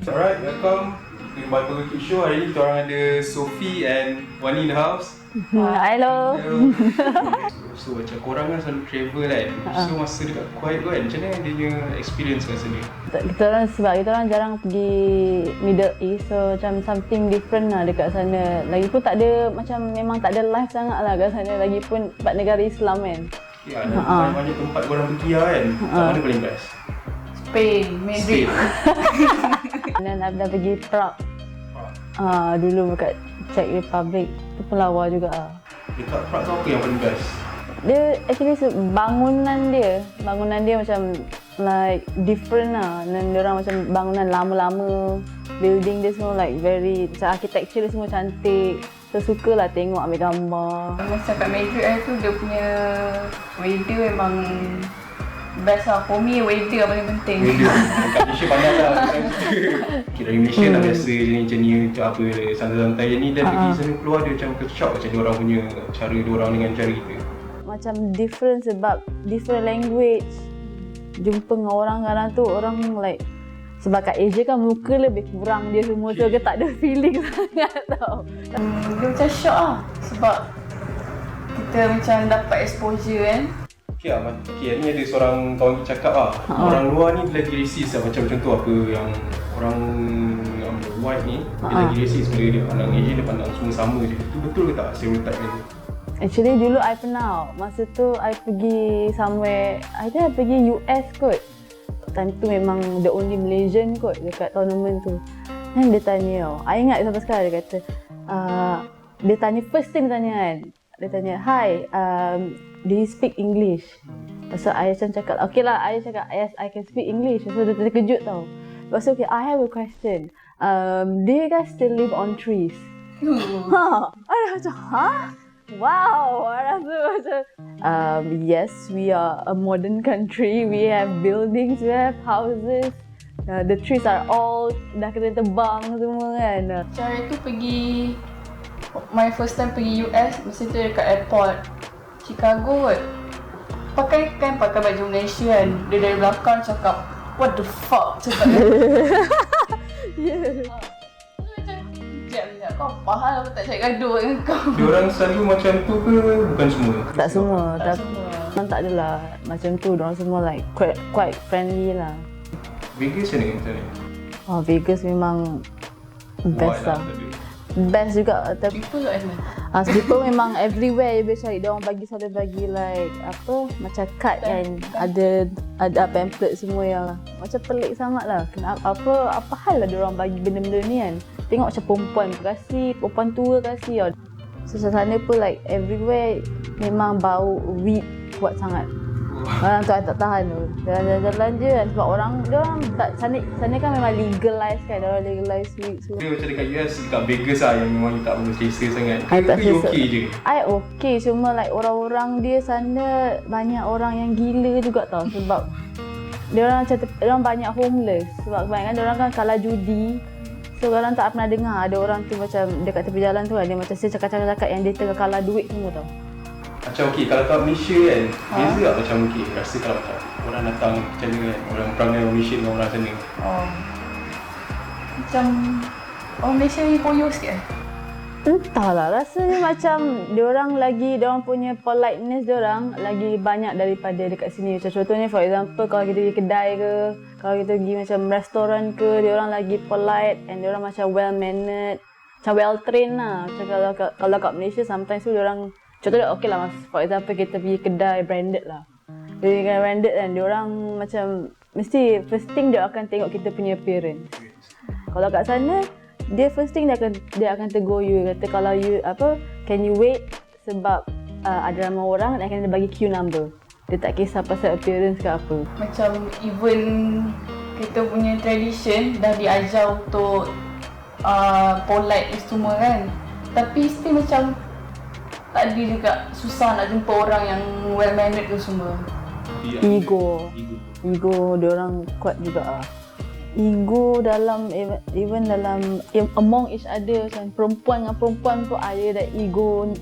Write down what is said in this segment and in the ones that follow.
Alright, welcome to Bipolar Show. Hari ni kita orang ada Sophie and Wani in the house. Hello. So macam korang kan selalu travel kan. So masa dekat Kuwait tu kan, macam mana dia punya experience kat sana? Sebab kita orang jarang pergi Middle East, so macam something different lah dekat sana. Lagipun tak ada, macam memang tak ada life sangat lah kat sana. Lagipun tempat negara Islam kan. Ya, ada banyak tempat korang pergi lah kan. Kat mana paling best? Spain, Madrid. Dan dah pergi Prague. Dulu dekat Czech Republic. Itu pun lawa juga lah. Dekat Prague tu apa yang paling best? Dia actually bangunan dia macam like different lah. Dan dia orang macam bangunan lama-lama. Building dia semua like very, macam architecture dia semua cantik. So sukalah tengok, ambil gambar. Macam kat Madrid tu dia punya weather memang best lah. For me, weather yang paling penting. Weather kat Malaysia panas lah. Okay, dari Malaysia dah biasa macam ni, macam apa, santai-santai. Yang ni dah pergi sana keluar dia macam ke-shock macam diorang punya cara diorang dengan cara kita. Macam different sebab different language. Jumpa dengan orang kadang tu, orang like, sebab kat Asia kan muka lebih kurang dia semua tu, dia tak ada feeling sangat tau. Dia macam shock lah sebab kita macam dapat exposure kan. Okay, ni ada seorang kawan kita cakap lah. Orang luar ni lagi racist lah, macam contoh apa yang orang yang white ni, dia lagi racist pada dia. Orang Asian dia pandang semua sama je. Itu betul ke tak stereotype ni? Actually dulu I pernah, masa tu I pergi somewhere, I think I pergi US kot. Time tu memang the only Malaysian kot dekat tournament tu. Dan dia tanya, I ingat sampai sekarang dia kata, dia tanya, first thing dia tanya kan, dia tanya, hi, do you speak English? So I macam cakap, okay lah, I cakap, yes, I can speak English. So dia terkejut tau. Lepas tu, okay, I have a question. Do you guys still live on trees? I macam, wow, I rasa macam, yes, we are a modern country. We have buildings, we have houses. The trees are all dah kena tebang semua kan. Cara tu pergi, my first time pergi US, masa tu dekat airport Chicago kot. Pakai baju Malaysia kan. Dia dari belakang cakap, what the fuck, cakap dia. Kau apa hal aku tak cakap gaduh dengan kau. Diorang selalu macam tu ke bukan semua? Tak semua. Tak semua. Memang tak adalah macam tu. Diorang semua like quite friendly lah. Vegas ni macam ni? Vegas memang best lah. Best juga. People kat mana? People memang everywhere you boleh cari. Diorang selalu bagi like apa, macam card kan. Ada pamphlet semua yang macam pelik sangat lah. Apa hal lah diorang bagi benda-benda ni kan. Tengok macam perempuan kasih, perempuan tua kasih. So sana pun like everywhere memang bau weed kuat sangat. Orang tu I tak tahan tu. Jalan-jalan je kan. Sebab diorang tak, sana kan memang legalize kan. Diorang legalize weed semua. Dia macam dekat US, dekat Vegas lah yang memang tak selesa sangat. I tak selesa. Okay je? I okay, cuma like orang-orang dia sana banyak orang yang gila juga tau. Sebab diorang banyak homeless. Sebab kebanyakan diorang kan kalah judi. So orang tak pernah dengar ada orang tu macam dekat tepi jalan tu kan, dia macam saya cakap yang dia tengah kalah duit semua tau. Macam okey, kalau kat Malaysia kan, beza tak macam okey, rasa kalau macam orang datang macam mana kan, orang perangai orang Malaysia dengan orang sana. Macam orang Malaysia ni poyo sikit. Entahlah, rasanya macam diorang punya politeness diorang lagi banyak daripada dekat sini. Macam contohnya for example, kalau kita pergi kedai ke, kalau kita pergi macam restoran ke, diorang lagi polite and diorang macam well mannered, macam well trained lah. Macam kalau kat Malaysia sometimes tu diorang, contohnya okay lah, for example kita pergi kedai branded lah. Jadi kedai branded kan, diorang macam mesti first thing dia akan tengok kita punya appearance. Kalau kat sana, dia first thing dia akan tegur you, kata kalau you can you wait sebab ada ramai orang dan akan bagi queue number. Dia tak kisah pasal appearance ke apa. Macam even kita punya tradition dah diajar untuk polite ni semua kan. Tapi still macam tak ada juga, susah nak jumpa orang yang well mannered tu semua. Ego diorang kuat juga lah. Ego dalam even dalam among each other, macam perempuan dengan perempuan tu ada dah ego,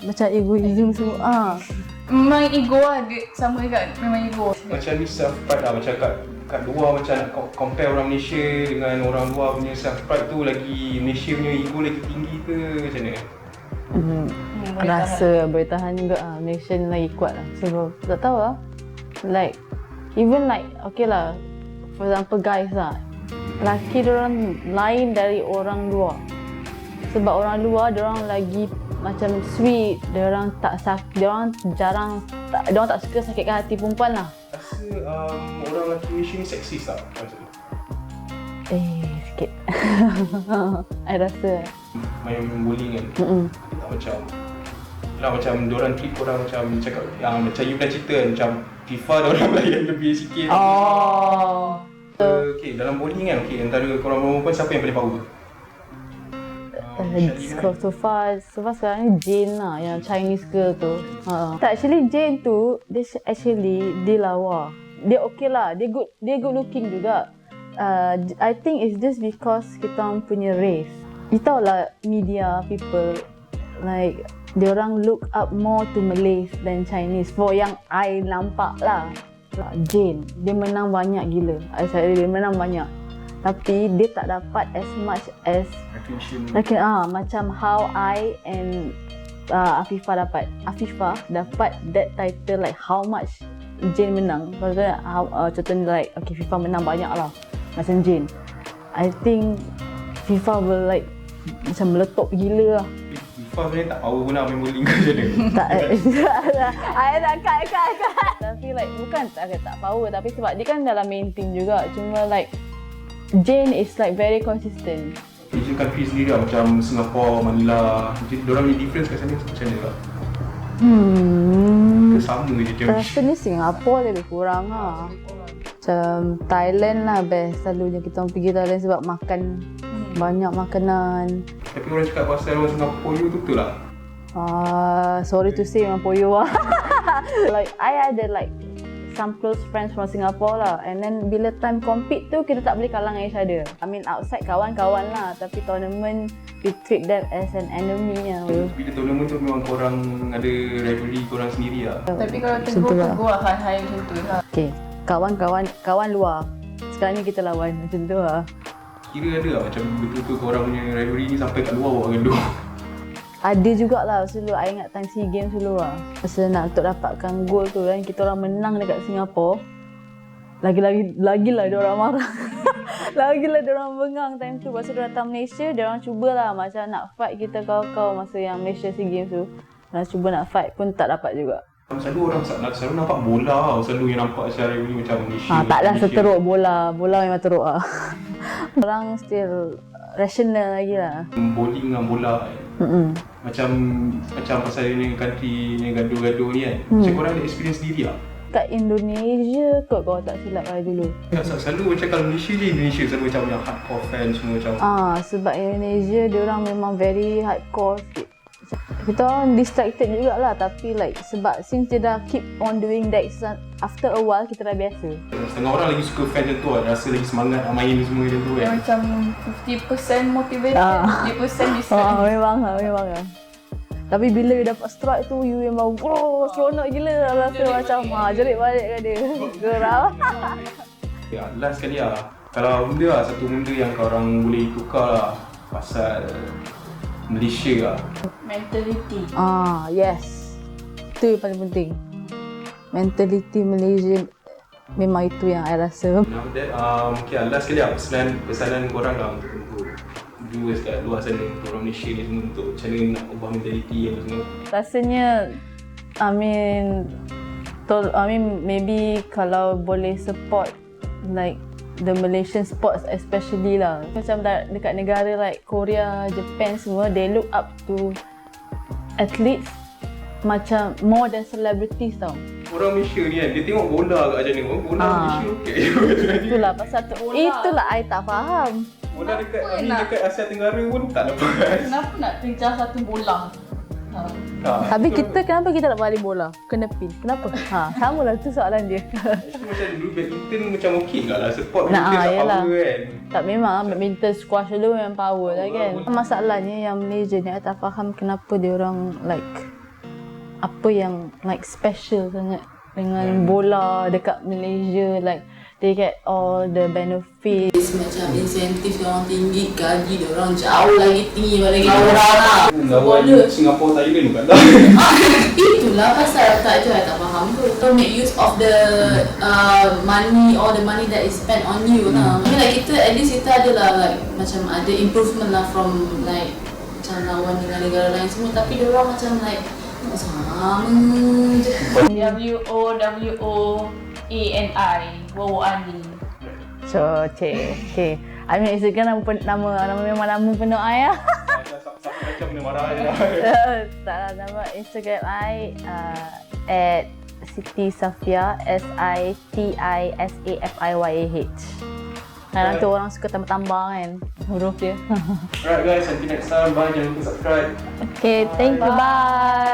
macam egoism semua. Memang ego lah, dia sama juga, memang ego. Macam ni self pride lah, macam kat kat luar macam nak compare orang Malaysia dengan orang luar punya self-pride tu lagi Malaysia punya ego lagi tinggi ke macam mana? Rasa boleh tahan juga lah. Malaysia ni lagi kuat lah. So tak tahu lah. Like even like okay lah, for example guys lah, lelaki diorang lain dari orang luar. Sebab orang luar diorang lagi macam sweet, diorang tak diorang tak suka sakitkan hati perempuan lah. Rasa orang lelaki Malaysia ni seksis tak? Sikit. I rasa main bowling kan? Tak macam lah, macam diorang treat korang macam cakap yang macam you pernah cerita kan, macam FIFA diorang layan lebih sikit. Okay, dalam bowling kan, okay, antara korang perempuan siapa yang paling power? So far sekarang ni Jane lah, yang Chinese girl tu. Tak, actually Jane tu dia lawa. Dia okay lah, dia good looking juga. I think it's just because kita orang punya race. You tahu lah, media people like dia orang look up more to Malays than Chinese. For yang I nampak lah, Jane dia menang banyak gila. Dia menang banyak. Tapi dia tak dapat as much as macam how I and Afifah dapat. Afifah dapat that title like how much Jane menang. Contohnya like okay, FIFA menang banyak lah macam Jane. I think FIFA will like macam meletup gila lah. FIFA sebenarnya tak power pun nak main bowling ke macam mana? Tak, I nak cut. Tapi like bukan tak power, tapi sebab dia kan dalam main team juga. Cuma like Jane is like very consistent. Asian country sendiri lah, macam Singapore, Manila, diorang punya difference kat sana macam mana lah? Ke sama je dia? Rasanya Singapore lebih kurang lah. Macam Thailand lah best. Selalunya kita orang pergi Thailand sebab makan banyak makanan. Tapi orang cakap pasal orang Singapore you tu betul lah? Sorry to say memang poyo lah. Like I ada like some close friends from Singapore lah, and then bila time compete tu kita tak boleh kalah dengan each other. I mean outside kawan-kawan lah, tapi tournament we treat them as an enemy lah. Bila tournament tu memang korang ada rivalry korang sendiri lah. Tapi kalau tegur lah hal-hal macam tu lah. Okay, kawan luar, sekarang ni kita lawan macam tu lah. Kira ada lah macam betul-betul korang punya rivalry ni sampai kat luar buat gaduh? Ada jugalah dulu, I ingat time SEA Games dulu lah. Masa nak untuk dapatkan gol tu kan, kita orang menang dekat Singapore. Lagilah dia orang marah. Lagilah dia orang bengang time tu. Lepas tu dia datang Malaysia, dia orang cubalah macam nak fight kita kau masa yang Malaysia SEA Games tu. Dia cuba nak fight pun tak dapat juga. Selalu orang selalu nampak bola, selalu yang nampak secara ini macam Malaysia. Taklah seteruk bola memang teruk lah. Orang still rational lagi lah. Bowling dengan bola macam pasal ni country ni gaduh-gaduh ni kan. Macam korang ada experience sendiri lah? Kat Indonesia kot kalau tak silap saya dulu. Selalu macam kalau Indonesia selalu macam yang hardcore fan semua macam. Sebab Indonesia dia orang memang very hardcore sikit. Kita orang distracted jugalah, tapi like sebab since dia dah keep on doing that, after a while kita dah biasa. Setengah orang lagi suka fan macam tu lah, rasa lagi semangat nak main semua macam tu kan. Macam 50% motivation, 50% distract. Memang lah. Tapi bila you dapat strike tu, you memang seronok gila. Rasa macam jerit balik kan dia. Geram. Ya, last sekali lah, kalau benda lah, satu benda yang korang boleh tukar lah pasal Malaysia lah. Mentality. Yes. Itu yang paling penting. Mentality Malaysia memang itu yang I rasa. Now that, okay lah, last sekali lah, pesanan korang lah untuk viewers kat luar sana, untuk orang Malaysia ni semua, untuk macam mana nak ubah mentality apa semua. Rasanya, I mean maybe kalau boleh support like the Malaysian sports especially lah. Macam dekat negara like Korea, Japan semua, they look up to athletes macam more than celebrities tau. Orang Malaysia ni kan, dia tengok bola kat macam ni, bola Malaysia okey. Itulah pasal tu. Itulah I tak faham. Bola dekat Asia Tenggara pun tak lepas. Kenapa nak kejar satu bola? Tapi kenapa kita tak balik bola? Kena pin. Kenapa? Samalah tu soalan dia. Macam dulu badminton macam okey lah sport badminton tak power kan. Tak, memang badminton squash dulu memang power lah kan. Masalahnya yang Malaysia ni, I tak faham kenapa dia orang like apa yang like special sangat dengan bola dekat Malaysia. Like they get all the benefits. Macam insentif diorang tinggi, gaji diorang jauh lagi tinggi pada kita orang. Lawan Singapore, Thailand kan dah. Itulah pasal tak je I tak faham tu. So make use of the money, all the money that is spent on you lah. I mean like kita, at least kita adalah like macam ada improvement lah from like macam lawan negara-negara lain semua. Tapi diorang macam like sama je. WOWANI, Wawani. So, okay. I mean, Instagram nama memang nama penuh I lah. Siapa macam benda marah je. Salah nama Instagram I at Siti Safiyah, SITISAFIYAH. Kadang tu orang suka tambah-tambah kan huruf dia. Alright guys, until next time, bye, jangan lupa subscribe. Okay, thank you, bye.